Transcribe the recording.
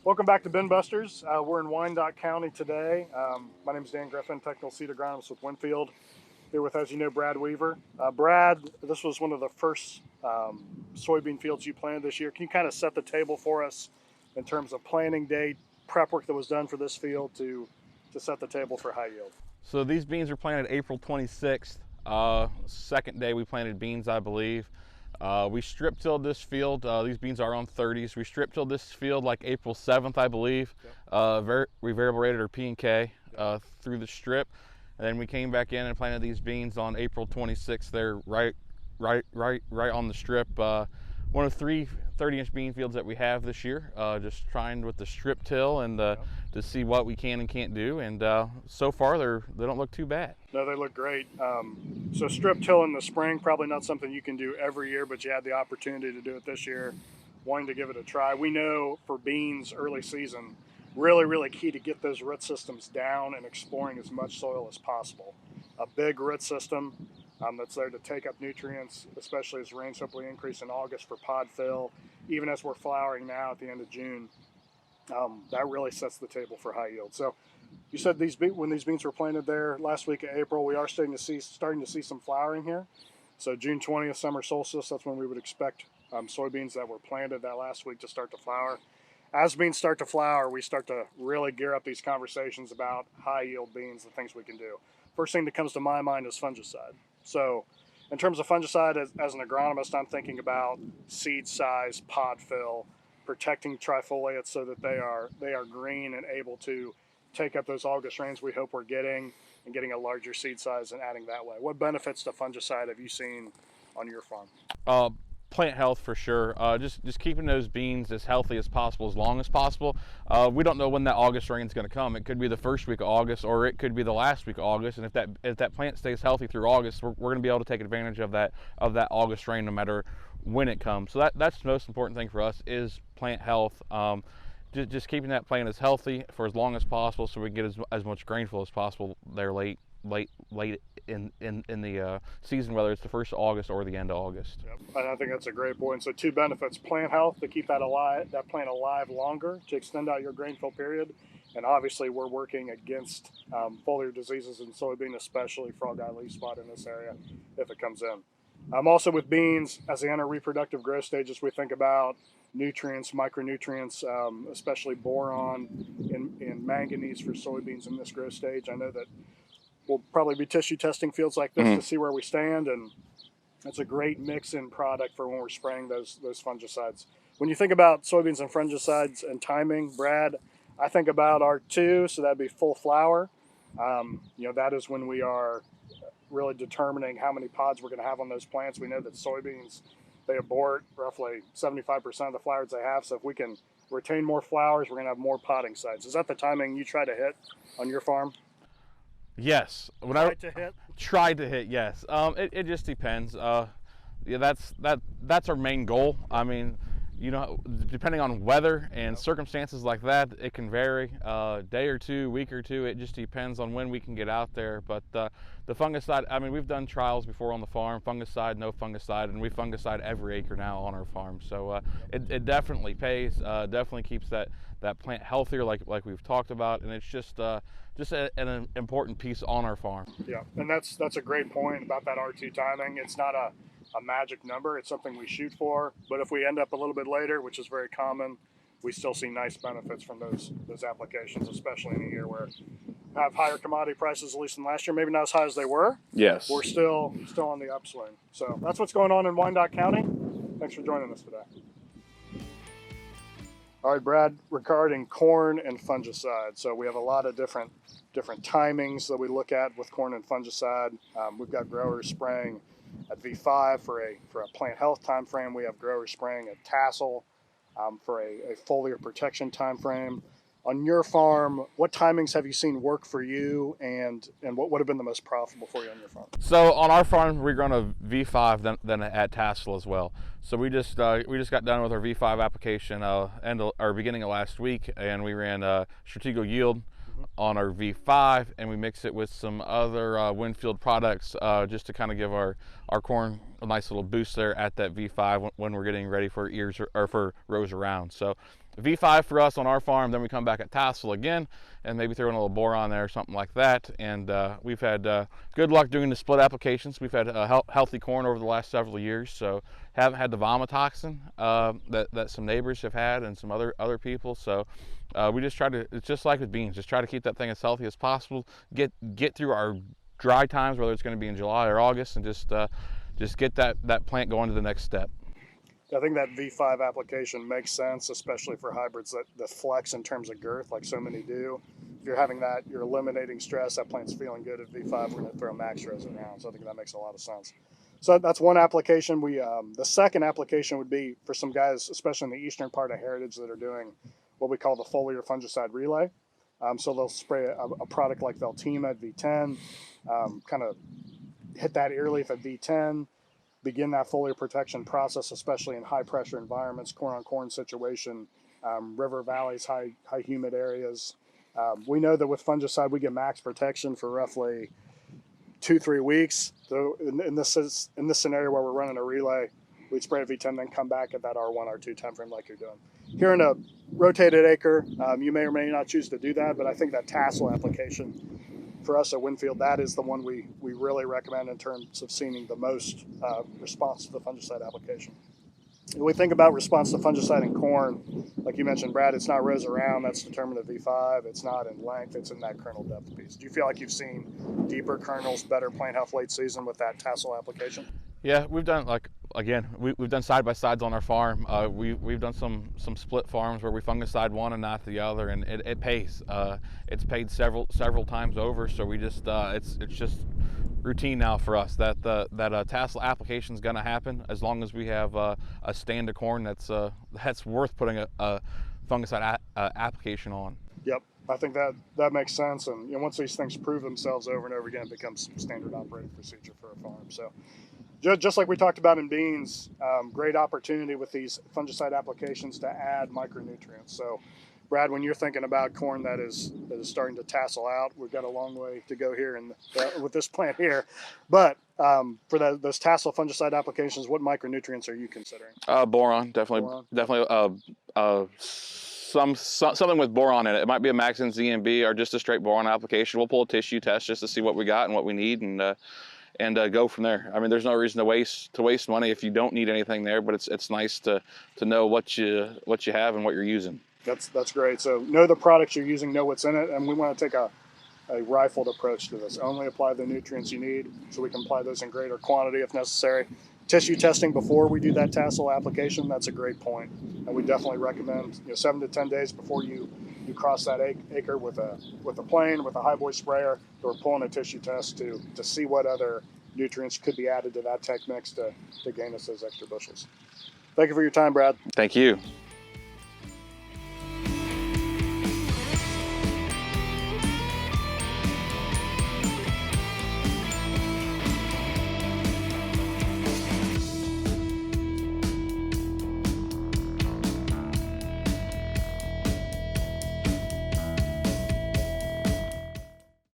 Welcome back to BinBusters. We're in Wyandotte County today. My name is Dan Griffin, technical seed agronomist with WinField. Here with, as you know, Brad Weaver. Brad, this was one of the first soybean fields you planted this year. Can you kind of set the table for us in terms of planting date, prep work that was done for this field to set the table for high yield? So these beans were planted April 26th. Second day we planted beans, I believe. We strip tilled this field. These beans are on 30s. We strip tilled this field like April 7th, I believe. Yep. We variable rated our P and K through the strip. And then we came back in and planted these beans on April 26th. They're right on the strip. One of 3 30-inch bean fields that we have this year. Just trying with the strip till and to see what we can and can't do. And so far they don't look too bad. No, they look great. So strip till in the spring, probably not something you can do every year, but you had the opportunity to do it this year. Wanting to give it a try. We know for beans early season, really key to get those root systems down and exploring as much soil as possible. A big root system that's there to take up nutrients, especially as rains hopefully increase in August for pod fill, even as we're flowering now at the end of June. That really sets the table for high yield. So you said when these beans were planted there last week of April, we are starting to see some flowering here. So June 20th, summer solstice, that's when we would expect soybeans that were planted that last week to start to flower. As beans start to flower, we start to really gear up these conversations about high yield beans and things we can do. First thing that comes to my mind is fungicide. So in terms of fungicide, as an agronomist, I'm thinking about seed size, pod fill, protecting trifoliates so that they are green and able to take up those August rains we hope we're getting, and getting a larger seed size and adding that way. What benefits to fungicide have you seen on your farm? Plant health for sure. Just keeping those beans as healthy as possible, as long as possible. We don't know when that August rain is going to come. It could be the first week of August, or it could be the last week of August. And if that plant stays healthy through August, we're going to be able to take advantage of that August rain, no matter when it comes. So that's the most important thing for us is plant health. Just keeping that plant as healthy for as long as possible, so we can get as much grain flow as possible there late in the season, whether it's the 1st of August or the end of August. Yep. I think that's a great point. So 2 benefits: plant health, to keep that plant alive longer, to extend out your grain fill period, and obviously we're working against foliar diseases in soybean, especially frog eye leaf spot in this area if it comes in. Also with beans, as they enter reproductive growth stages, we think about nutrients, micronutrients, especially boron and manganese for soybeans in this growth stage. I know that we'll probably be tissue testing fields like this to see where we stand, and it's a great mix-in product for when we're spraying those fungicides. When you think about soybeans and fungicides and timing, Brad, I think about R2, so that'd be full flower. That is when we are really determining how many pods we're going to have on those plants. We know that soybeans, they abort roughly 75% of the flowers they have, so if we can retain more flowers, we're going to have more potting sites. Is that the timing you try to hit on your farm? Yes. Tried to hit, yes. It just depends. That's our main goal. I mean, depending on weather and circumstances like that, it can vary day or two, week or two. It just depends on when we can get out there. But the fungicide, I mean, we've done trials before on the farm, fungicide, no fungicide, and we fungicide every acre now on our farm. So it definitely pays, definitely keeps that plant healthier, like we've talked about, and it's just an important piece on our farm. Yeah, and that's a great point about that R2 timing. It's not a magic number. It's something we shoot for, but if we end up a little bit later, which is very common, we still see nice benefits from those applications, especially in a year where we have higher commodity prices, at least in last year, maybe not as high as they were. Yes. We're still on the upswing. So that's what's going on in Wyandotte County. Thanks for joining us today. All right, Brad, regarding corn and fungicide. So we have a lot of different timings that we look at with corn and fungicide. We've got growers spraying at V5 for a plant health time frame. We have growers spraying at tassel for a foliar protection time frame. On your farm, what timings have you seen work for you, and what would have been the most profitable for you on your farm? So on our farm, we run a V5 then at tassel as well. So we just got done with our V5 application beginning of last week, and we ran Stratego Yield on our V5, and we mix it with some other WinField products just to kind of give our corn a nice little boost there at that V5 when we're getting ready for ears or for rows around. So V5 for us on our farm, then we come back at tassel again and maybe throw in a little boron there or something like that. And we've had good luck doing the split applications. We've had healthy corn over the last several years, so haven't had the vomitoxin that some neighbors have had and some other people. So we just try to, it's just like with beans, just try to keep that thing as healthy as possible, get through our dry times, whether it's going to be in July or August, and just get that plant going to the next step. I think that V5 application makes sense, especially for hybrids that flex in terms of girth, like so many do. If you're having that, you're eliminating stress, that plant's feeling good at V5, we're going to throw max rows around. So I think that makes a lot of sense. So that's one application. The second application would be for some guys, especially in the eastern part of Heritage, that are doing what we call the foliar fungicide relay. So they'll spray a product like Veltima at V10, kind of hit that ear leaf at V10, begin that foliar protection process, especially in high pressure environments, corn on corn situation, river valleys, high humid areas. We know that with fungicide, we get max protection for roughly 2-3 weeks. So in this scenario where we're running a relay, we'd spray a V10, then come back at that R1, R2 time frame like you're doing. Here in a rotated acre, you may or may not choose to do that, but I think that tassel application for us at WinField, that is the one we really recommend in terms of seeing the most response to the fungicide application. When we think about response to fungicide in corn, like you mentioned, Brad, it's not rows around, that's determined at V5, it's not in length, it's in that kernel depth piece. Do you feel like you've seen deeper kernels, better plant health late season with that tassel application? Yeah, we've done, like, again, we've done side-by-sides on our farm. We've done some split farms where we fungicide one and not the other, and it pays. It's paid several times over, so we just, it's just routine now for us that tassel application is going to happen as long as we have a stand of corn that's worth putting a fungicide application on. Yep, I think that makes sense, and once these things prove themselves over and over again, it becomes standard operating procedure for a farm. So just like we talked about in beans, great opportunity with these fungicide applications to add micronutrients. So Brad, when you're thinking about corn that is starting to tassel out, we've got a long way to go here with this plant here. But for those tassel fungicide applications, what micronutrients are you considering? Boron, definitely. Something with boron in it. It might be a Maxin ZMB or just a straight boron application. We'll pull a tissue test just to see what we got and what we need, and go from there. I mean, there's no reason to waste money if you don't need anything there, but it's nice to know what you have and what you're using. That's great. So know the products you're using, know what's in it, and we want to take a rifled approach to this. Only apply the nutrients you need, so we can apply those in greater quantity if necessary. Tissue testing before we do that tassel application, that's a great point. And we definitely recommend 7 to 10 days before you cross that acre with a plane, with a high boy sprayer, or pulling a tissue test to see what other nutrients could be added to that tech mix to gain us those extra bushels. Thank you for your time, Brad. Thank you.